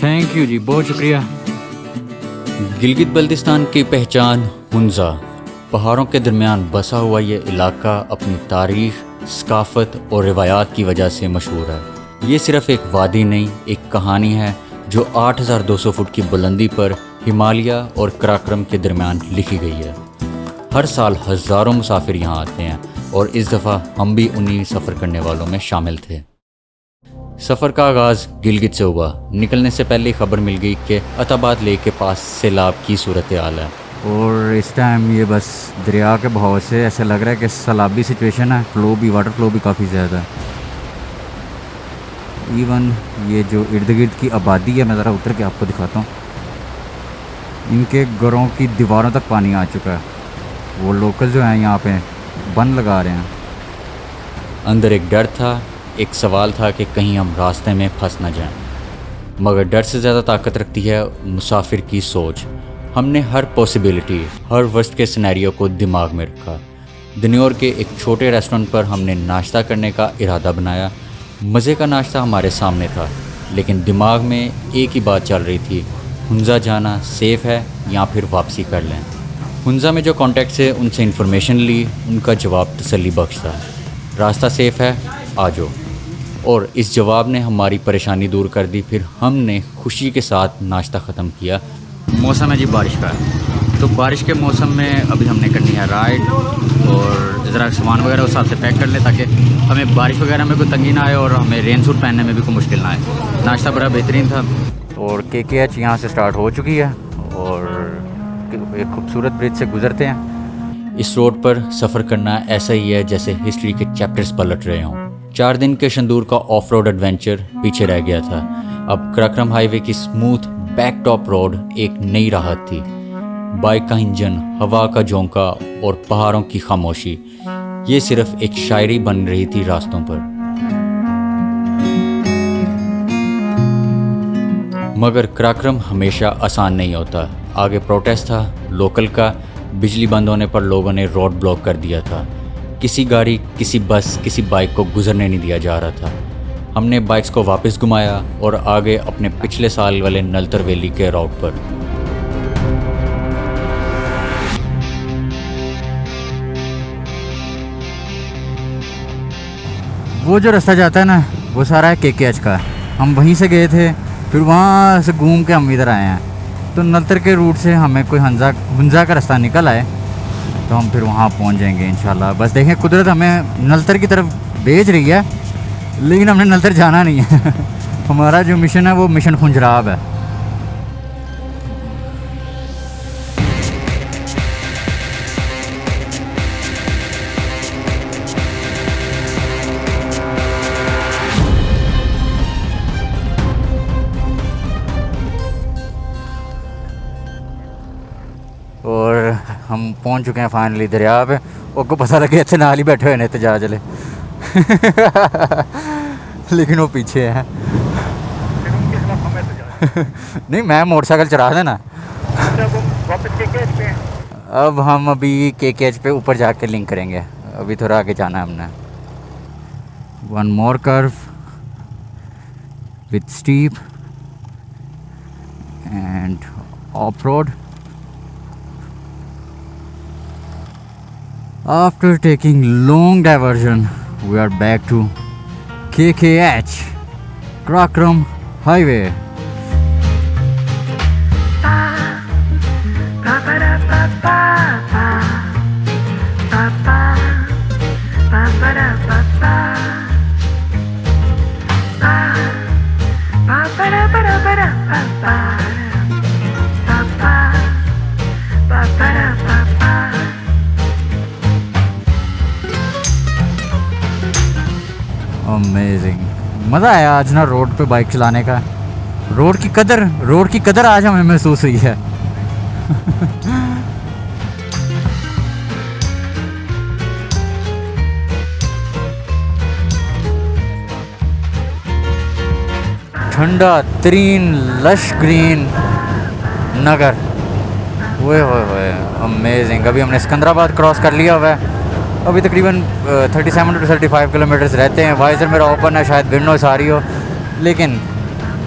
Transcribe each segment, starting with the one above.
Thank you जी, बहुत शुक्रिया। गिलगित बल्तिस्तान की पहचान हुंजा, पहाड़ों के दरमियान बसा हुआ ये इलाका अपनी तारीख, सकाफत और रिवायात की वजह से मशहूर है। ये सिर्फ एक वादी नहीं, एक कहानी है जो 8200 फुट की बुलंदी पर हिमालय और कराक्रम के दरमियान लिखी गई है। हर साल हज़ारों मुसाफिर यहाँ आते हैं और इस दफ़ा हम भी उन्हीं सफ़र करने वालों में शामिल थे। सफ़र का आगाज़ गिलगित से हुआ। निकलने से पहले खबर मिल गई कि अताबाद लेक के पास सैलाब की सूरत हाल है और इस टाइम ये बस दरिया के बहाव से ऐसा लग रहा है कि सैलाबी सिचुएशन है। वाटर फ्लो भी काफ़ी ज़्यादा है। इवन ये जो इर्द गिर्द की आबादी है, मैं ज़रा उतर के आपको दिखाता हूँ। इनके घरों की दीवारों तक पानी आ चुका है। वो लोकल जो हैं यहाँ पे बंद लगा रहे हैं। अंदर एक डर था, एक सवाल था कि कहीं हम रास्ते में फंस ना जाएं। मगर डर से ज़्यादा ताकत रखती है मुसाफिर की सोच। हमने हर पॉसिबिलिटी, हर वर्स्ट के सिनेरियो को दिमाग में रखा। दनियोर के एक छोटे रेस्टोरेंट पर हमने नाश्ता करने का इरादा बनाया। मज़े का नाश्ता हमारे सामने था, लेकिन दिमाग में एक ही बात चल रही थी, हुंजा जाना सेफ़ है या फिर वापसी कर लें। हुंजा में जो कॉन्टैक्ट से उनसे इन्फॉर्मेशन ली, उनका जवाब तसल्ली बख्श था, रास्ता सेफ़ है, आ जाओ। और इस जवाब ने हमारी परेशानी दूर कर दी। फिर हमने खुशी के साथ नाश्ता ख़त्म किया। मौसम है जी बारिश का, तो बारिश के मौसम में अभी हमने करनी है राइड और ज़रा सामान वगैरह उस हिसाब से पैक कर लें ताकि हमें बारिश वगैरह में कोई तंगी ना आए और हमें रेन सूट पहनने में भी कोई मुश्किल ना आए। नाश्ता बड़ा बेहतरीन था। और KKH यहाँ से स्टार्ट हो चुकी है और एक खूबसूरत ब्रिज से गुजरते हैं। इस रोड पर सफ़र करना ऐसा ही है जैसे हिस्ट्री के चैप्टर्स पलट रहे हों। 4 दिन के शंदूर का ऑफ रोड एडवेंचर पीछे रह गया था। अब कराक्रम हाईवे की स्मूथ बैक टॉप रोड एक नई राहत थी। बाइक का इंजन, हवा का झोंका और पहाड़ों की खामोशी, ये सिर्फ एक शायरी बन रही थी रास्तों पर। मगर कराक्रम हमेशा आसान नहीं होता। आगे प्रोटेस्ट था लोकल का। बिजली बंद होने पर लोगों ने रोड ब्लॉक कर दिया था। किसी गाड़ी, किसी बस, किसी बाइक को गुजरने नहीं दिया जा रहा था। हमने बाइक्स को वापस घुमाया और आगे अपने पिछले साल वाले नलतर वैली के राउट पर। वो जो रास्ता जाता है ना, वो सारा है KKH का। हम वहीं से गए थे, फिर वहाँ से घूम के हम इधर आए हैं। तो नलतर के रूट से हमें कोई हुंजा का रास्ता निकल आए तो हम फिर वहाँ पहुँच जाएंगे इंशाल्लाह। बस देखें, कुदरत हमें नलतर की तरफ भेज रही है, लेकिन हमने नलतर जाना नहीं है। हमारा जो मिशन है वो मिशन खुंजराब है। और हम पहुंच चुके हैं फाइनली दरिया पे। आपको पता लगे इतने नाल ही बैठे हुए ने जा चले। लेकिन वो पीछे है। नहीं, मैं मोटरसाइकिल चला देना। अब हम अभी KKH पे ऊपर जाके लिंक करेंगे। अभी थोड़ा आगे जाना है हमने। One more curve with steep end of road. After taking long diversion, we are back to KKH, Karakram Highway. Amazing, मज़ा आया आज ना रोड पे बाइक चलाने का। रोड की कदर आज हमें महसूस हुई है। ठंडा तरीन लश ग्रीन नगर, वो अमेजिंग। अभी हमने सिकंदराबाद क्रॉस कर लिया हुआ है। अभी तकरीबन 37 to 35 किलोमीटर्स रहते हैं। वाइज़र मेरा ओपन है, शायद विंडो सारी हो, लेकिन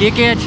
KKH,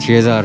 6000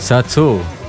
700.